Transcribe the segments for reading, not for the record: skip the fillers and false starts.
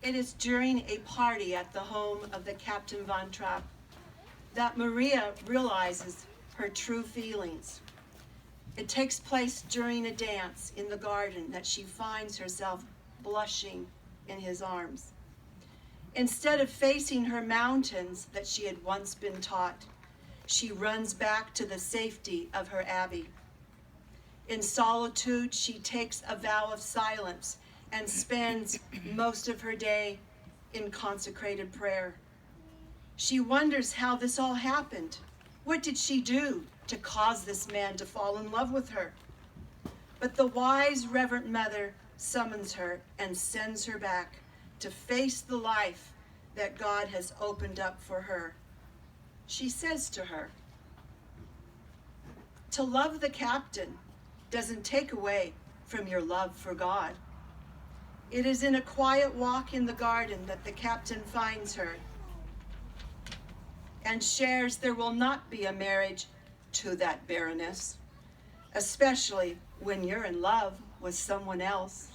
It is during a party at the home of the Captain Von Trapp that Maria realizes her true feelings. It takes place during a dance in the garden that she finds herself blushing in his arms. Instead of facing her mountains that she had once been taught, she runs back to the safety of her abbey. In solitude, she takes a vow of silence and spends most of her day in consecrated prayer. She wonders how this all happened. What did she do to cause this man to fall in love with her? But the wise Reverend Mother summons her and sends her back to face the life that God has opened up for her. She says to her, "To love the captain doesn't take away from your love for God. It is in a quiet walk in the garden that the captain finds her and shares there will not be a marriage to that baroness, especially when you're in love with someone else."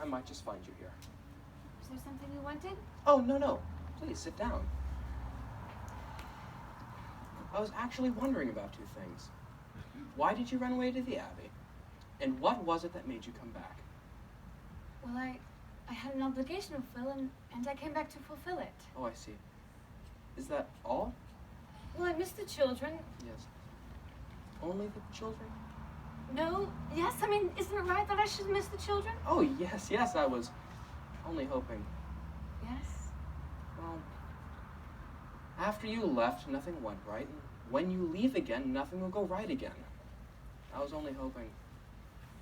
I might just find you here. Is there something you wanted? Oh, no. Please, sit down. I was actually wondering about two things. Why did you run away to the Abbey? And what was it that made you come back? Well, I had an obligation to fulfill, and I came back to fulfill it. Oh, I see. Is that all? Well, I missed the children. Yes. Only the children? No, yes, I mean, isn't it right that I should miss the children? Oh, yes, I was only hoping. Yes? Well, after you left, nothing went right, and when you leave again, nothing will go right again. I was only hoping.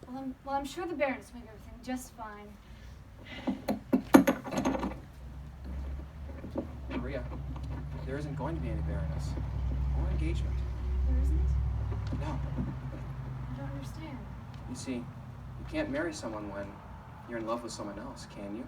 Well, I'm sure the Baroness will make everything just fine. Maria, there isn't going to be any Baroness or engagement. There isn't? No. I don't understand. You see, you can't marry someone when you're in love with someone else, can you?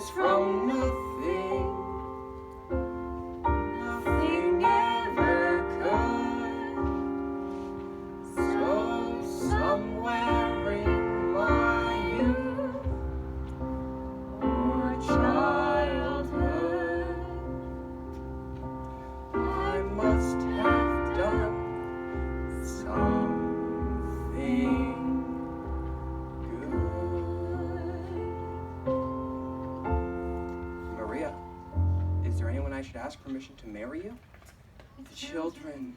comes from nothing. Nothing ever could. So somewhere in my youth or childhood, I must have done something good. Maria, is there anyone I should ask permission to marry you? The children.